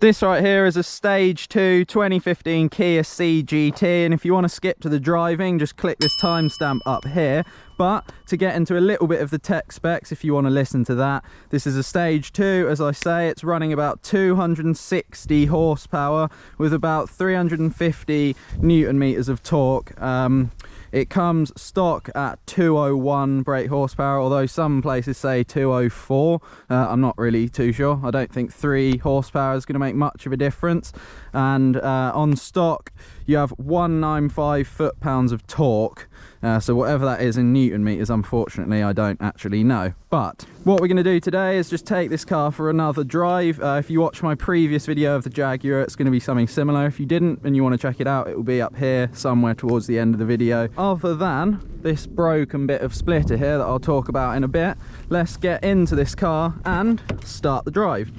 This right here is a Stage 2 2015 Kia Ceed GT, and if you want to skip to the driving, just click this timestamp up here. But to get into a little bit of the tech specs, if you want to listen to that, this is a Stage 2, as I say. It's running about 260 horsepower with about 350 newton meters of torque. It comes stock at 201 brake horsepower, although some places say 204. I'm not really too sure. I don't think 3 horsepower is going to make much of a difference. And on stock, you have 195 foot-pounds of torque. So whatever that is in newton meters, unfortunately, I don't actually know. But what we're going to do today is just take this car for another drive. If you watch my previous video of the Jaguar, it's going to be something similar. If you didn't and you want to check it out, it will be up here somewhere towards the end of the video. Other than this broken bit of splitter here that I'll talk about in a bit, let's get into this car and start the drive.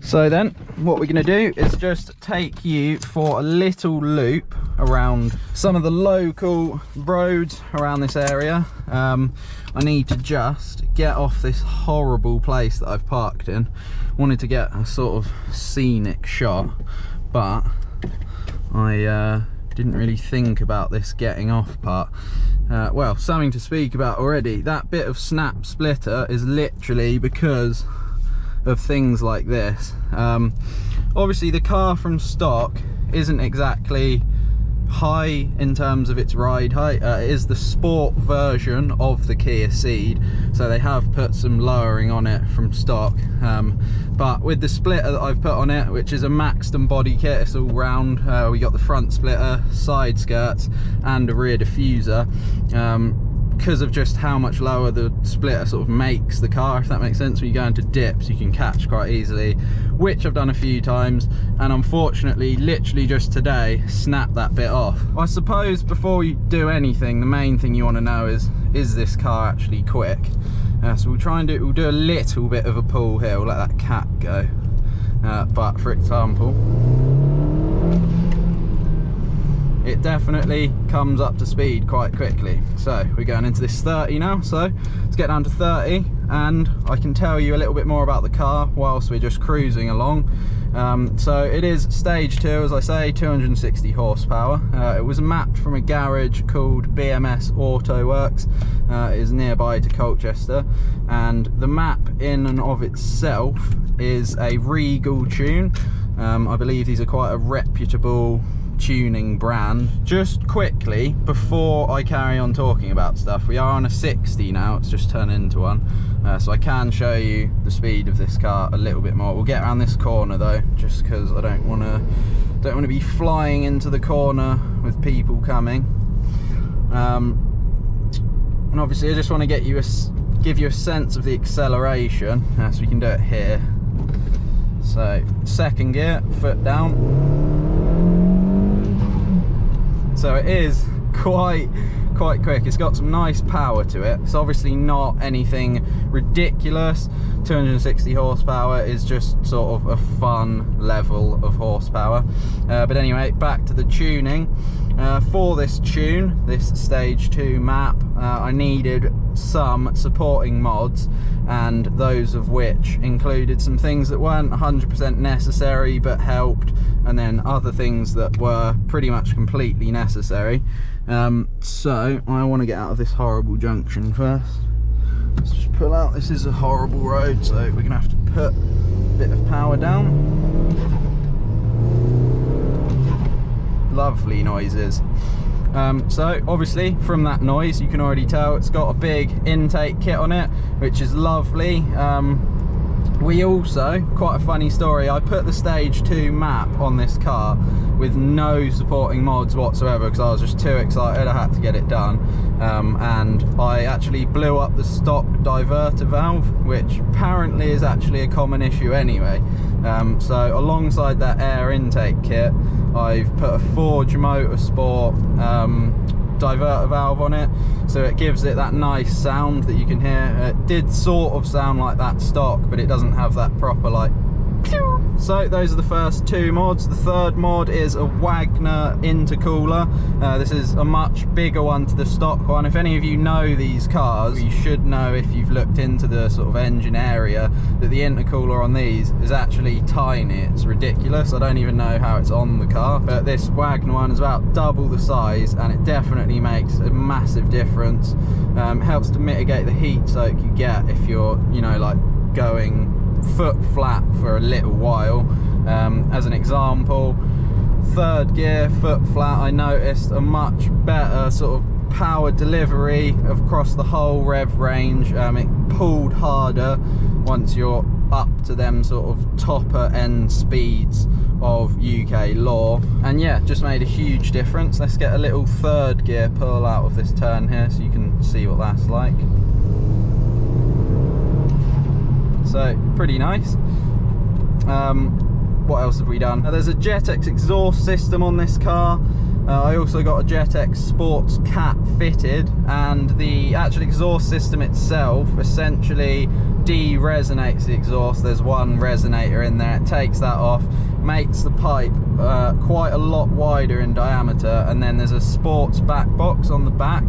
So then, what we're going to do is just take you for a little loop around some of the local roads around this area. I need to just get off this horrible place that I've parked in. Wanted to get a sort of scenic shot, but I didn't really think about this getting off part. Well, something to speak about already. That bit of snap splitter is literally because of things like this. Obviously the car from stock isn't exactly high in terms of its ride height. It is the sport version of the Kia Ceed, so they have put some lowering on it from stock, but with the splitter that I've put on it, which is a Maxton body kit, it's all round. We got the front splitter, side skirts and a rear diffuser. Because of just how much lower the splitter sort of makes the car, if that makes sense. When you go into dips, you can catch quite easily, which I've done a few times, and unfortunately literally just today snapped that bit off. I suppose before you do anything, the main thing you want to know is this car actually quick? So we'll try and we'll do a little bit of a pull here. We'll let that cat go, but for example, it definitely comes up to speed quite quickly. So we're going into this 30 now, so let's get down to 30 and I can tell you a little bit more about the car whilst we're just cruising along. So it is Stage 2, as I say, 260 horsepower. It was mapped from a garage called BMS Auto Works. It is nearby to Colchester, and the map in and of itself is a Regal tune. I believe these are quite a reputable tuning brand. Just quickly, before I carry on talking about stuff, we are on a 60 now. It's just turned into one, so I can show you the speed of this car a little bit more. We'll get around this corner though, just because I don't want to be flying into the corner with people coming. And obviously I just want to give you a sense of the acceleration, so we can do it here. So second gear, foot down. So it is quite quick. It's got some nice power to it. It's obviously not anything ridiculous. 260 horsepower is just sort of a fun level of horsepower. But anyway, back to the tuning. For this tune, this Stage 2 map, I needed some supporting mods, and those of which included some things that weren't 100% necessary but helped, and then other things that were pretty much completely necessary. So I want to get out of this horrible junction first. Let's just pull out. This is a horrible road, so we're gonna have to put a bit of power down. Lovely noises. So obviously from that noise you can already tell it's got a big intake kit on it, which is lovely. We also, quite a funny story, I put the Stage 2 map on this car with no supporting mods whatsoever because I was just too excited. I had to get it done, and I actually blew up the stock diverter valve, which apparently is actually a common issue anyway. So alongside that air intake kit, I've put a Forge Motorsport diverter valve on it, so it gives it that nice sound that you can hear. It did sort of sound like that stock, but it doesn't have that proper like So those are the first two mods. The third mod is a Wagner Intercooler. This is a much bigger one to the stock one. If any of you know these cars, you should know, if you've looked into the sort of engine area, that the intercooler on these is actually tiny. It's ridiculous. I don't even know how it's on the car, but this Wagner one is about double the size, and it definitely makes a massive difference. Helps to mitigate the heat soak you get if you're, you know, like going foot flat for a little while. As an example, third gear, foot flat, I noticed a much better sort of power delivery across the whole rev range. It pulled harder once you're up to them sort of topper end speeds of UK law, and yeah, just made a huge difference. Let's get a little third gear pull out of this turn here so you can see what that's like. So pretty nice. What else have we done? There's a Jetex exhaust system on this car. I also got a Jetex Sports Cat fitted, and the actual exhaust system itself essentially de-resonates the exhaust. There's one resonator in there. It takes that off, makes the pipe quite a lot wider in diameter, and then there's a sports back box on the back.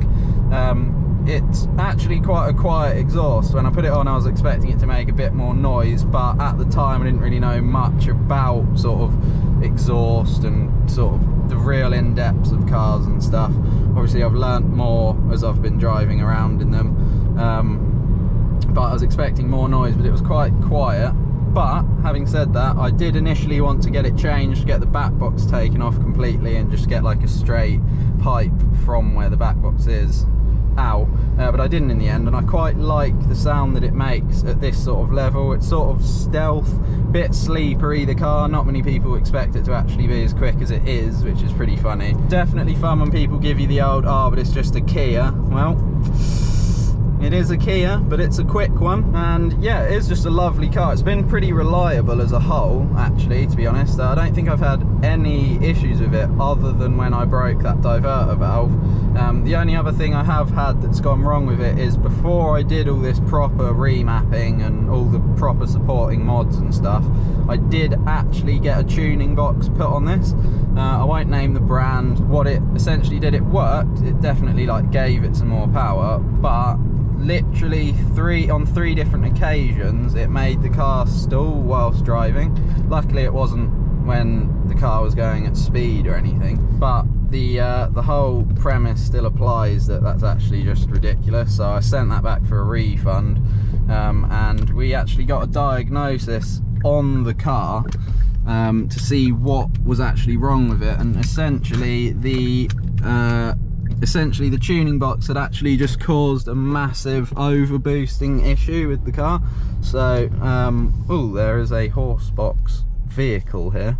It's actually quite a quiet exhaust. When I put it on, I was expecting it to make a bit more noise, but at the time I didn't really know much about sort of exhaust and sort of the real in-depths of cars and stuff. Obviously I've learnt more as I've been driving around in them, but I was expecting more noise, but it was quite quiet. But having said that, I did initially want to get it changed, get the back box taken off completely, and just get like a straight pipe from where the back box is out, but I didn't in the end, and I quite like the sound that it makes at this sort of level. It's sort of stealth, bit sleepery, the car. Not many people expect it to actually be as quick as it is, which is pretty funny. Definitely fun when people give you the old, but it's just a Kia. Well, it is a Kia, but it's a quick one, and yeah, it is just a lovely car. It's been pretty reliable as a whole, actually, to be honest. I don't think I've had any issues with it other than when I broke that diverter valve. The only other thing I have had that's gone wrong with it is, before I did all this proper remapping and all the proper supporting mods and stuff, I did actually get a tuning box put on this. I won't name the brand. What it essentially did, it worked. It definitely like gave it some more power, but literally on three different occasions it made the car stall whilst driving. Luckily it wasn't when the car was going at speed or anything, but the whole premise still applies that that's actually just ridiculous. So I sent that back for a refund, and we actually got a diagnosis on the car to see what was actually wrong with it, and essentially the tuning box had actually just caused a massive over boosting issue with the car. So oh, there is a horse box vehicle here.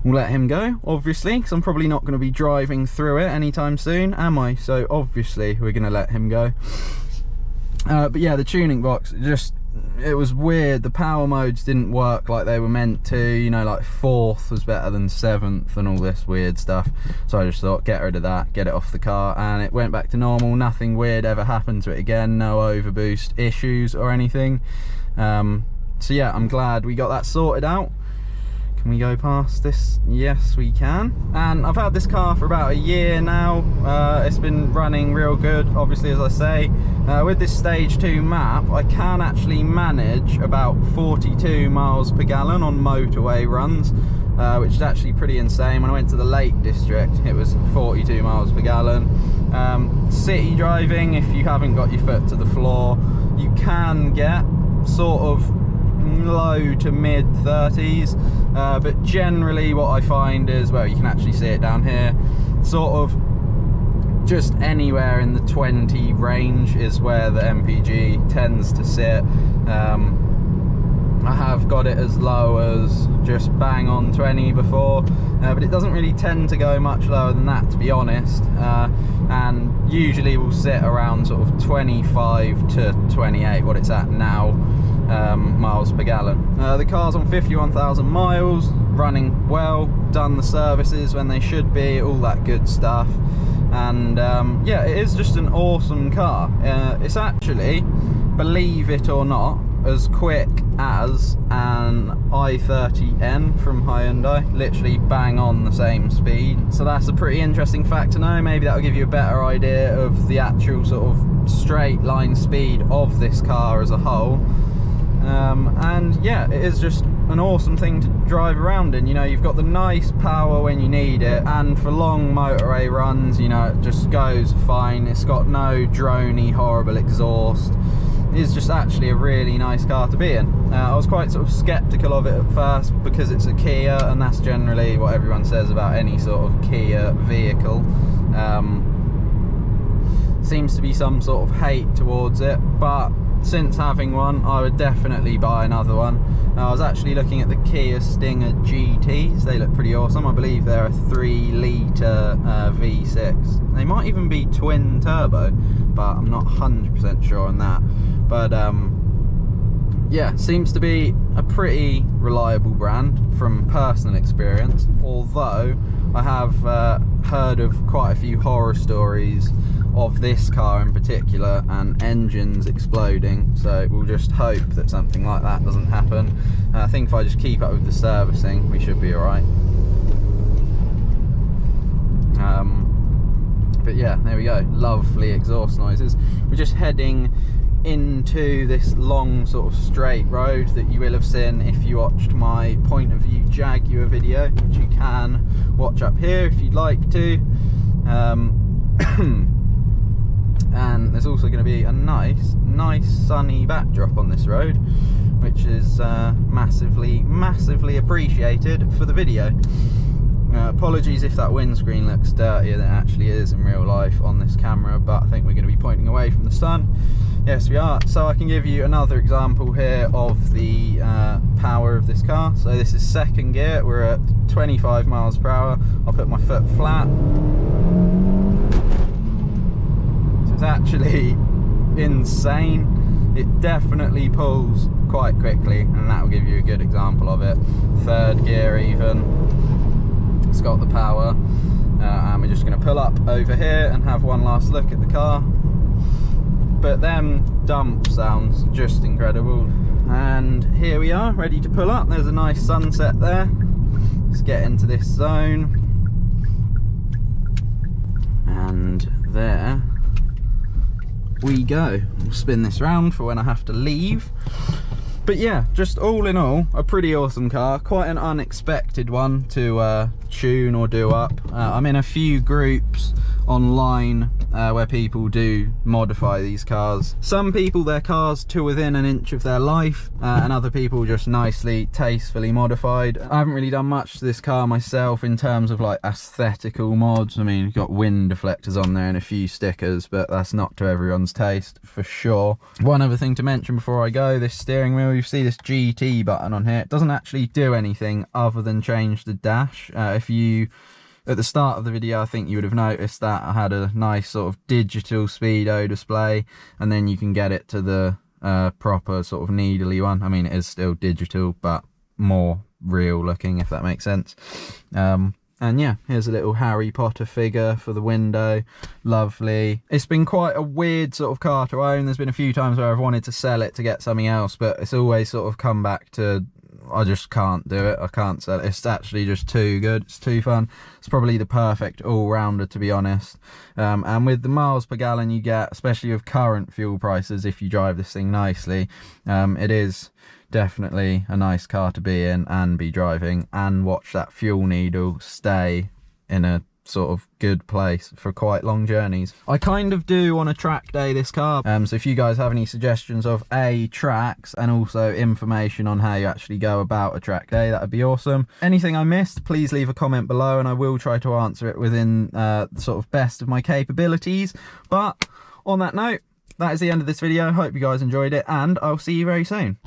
We'll let him go, obviously, because I'm probably not going to be driving through it anytime soon, am I? So obviously we're going to let him go. But yeah, the tuning box, it was weird. The power modes didn't work like they were meant to, you know, like 4th was better than 7th and all this weird stuff. So I just thought, get rid of that, get it off the car, and it went back to normal. Nothing weird ever happened to it again, no overboost issues or anything. So yeah, I'm glad we got that sorted out. Can we go past this? Yes, we can. And I've had this car for about a year now. It's been running real good, obviously, as I say. With this stage 2 map, I can actually manage about 42 miles per gallon on motorway runs, which is actually pretty insane. When I went to the Lake District, it was 42 miles per gallon. City driving, if you haven't got your foot to the floor, you can get sort of low to mid 30s, but generally what I find is, well, you can actually see it down here, sort of just anywhere in the 20 range is where the MPG tends to sit. I have got it as low as just bang on 20 before, but it doesn't really tend to go much lower than that, to be honest, and usually will sit around sort of 25 to 28, what it's at now, miles per gallon. The car's on 51,000 miles, running well, done the services when they should be, all that good stuff. And yeah, it is just an awesome car. It's actually, believe it or not, as quick as an i30N from Hyundai, literally bang on the same speed. So that's a pretty interesting fact to know. Maybe that'll give you a better idea of the actual sort of straight line speed of this car as a whole. And yeah, it is just an awesome thing to drive around in. You know, you've got the nice power when you need it, and for long motorway runs, you know, it just goes fine. It's got no droney, horrible exhaust. It's just actually a really nice car to be in. I was quite sort of skeptical of it at first because it's a Kia, and that's generally what everyone says about any sort of Kia vehicle. Seems to be some sort of hate towards it, but since having one, I would definitely buy another one. I was actually looking at the Kia Stinger GTs. They look pretty awesome. I believe they're a 3-litre V6. They might even be twin turbo, but I'm not 100% sure on that. But yeah, seems to be a pretty reliable brand from personal experience, although I have heard of quite a few horror stories of this car in particular, and engines exploding, so we'll just hope that something like that doesn't happen. I think if I just keep up with the servicing, we should be alright. But yeah, there we go, lovely exhaust noises. We're just heading into this long sort of straight road that you will have seen if you watched my point of view Jaguar video, which you can watch up here if you'd like to. And there's also going to be a nice sunny backdrop on this road, which is massively appreciated for the video. Apologies if that windscreen looks dirtier than it actually is in real life on this camera, but I think we're going to be pointing away from the sun. Yes, we are. So I can give you another example here of the power of this car. So this is second gear, we're at 25 miles per hour. I'll put my foot flat. It's actually insane. It definitely pulls quite quickly, and that will give you a good example of it. Third gear even, it's got the power. And we're just going to pull up over here and have one last look at the car. But them dump sounds just incredible. And here we are, ready to pull up. There's a nice sunset there. Let's get into this zone. And there we go. We'll spin this round for when I have to leave. But yeah, just all in all, a pretty awesome car. Quite an unexpected one to tune or do up. I'm in a few groups online where people do modify these cars. Some people, their cars to within an inch of their life, and other people just nicely, tastefully modified. I haven't really done much to this car myself in terms of like aesthetical mods. I mean, you've got wind deflectors on there and a few stickers, but that's not to everyone's taste for sure. One other thing to mention before I go, this steering wheel, you see this GT button on here. It doesn't actually do anything other than change the dash. If you, at the start of the video, I think you would have noticed that I had a nice sort of digital speedo display, and then you can get it to the proper sort of needly one. I mean, it is still digital, but more real looking, if that makes sense. And yeah, here's a little Harry Potter figure for the window. Lovely. It's been quite a weird sort of car to own. There's been a few times where I've wanted to sell it to get something else, but it's always sort of come back to, I just can't do it. I can't sell it. It's actually just too good. It's too fun. It's probably the perfect all-rounder, to be honest. And with the miles per gallon you get, especially with current fuel prices, if you drive this thing nicely, it is definitely a nice car to be in and be driving, and watch that fuel needle stay in a sort of good place for quite long journeys. I kind of do want to track day this car, so if you guys have any suggestions of tracks and also information on how you actually go about a track day, that would be awesome. Anything I missed, please leave a comment below and I will try to answer it within the sort of best of my capabilities. But on that note, that is the end of this video. Hope you guys enjoyed it, and I'll see you very soon.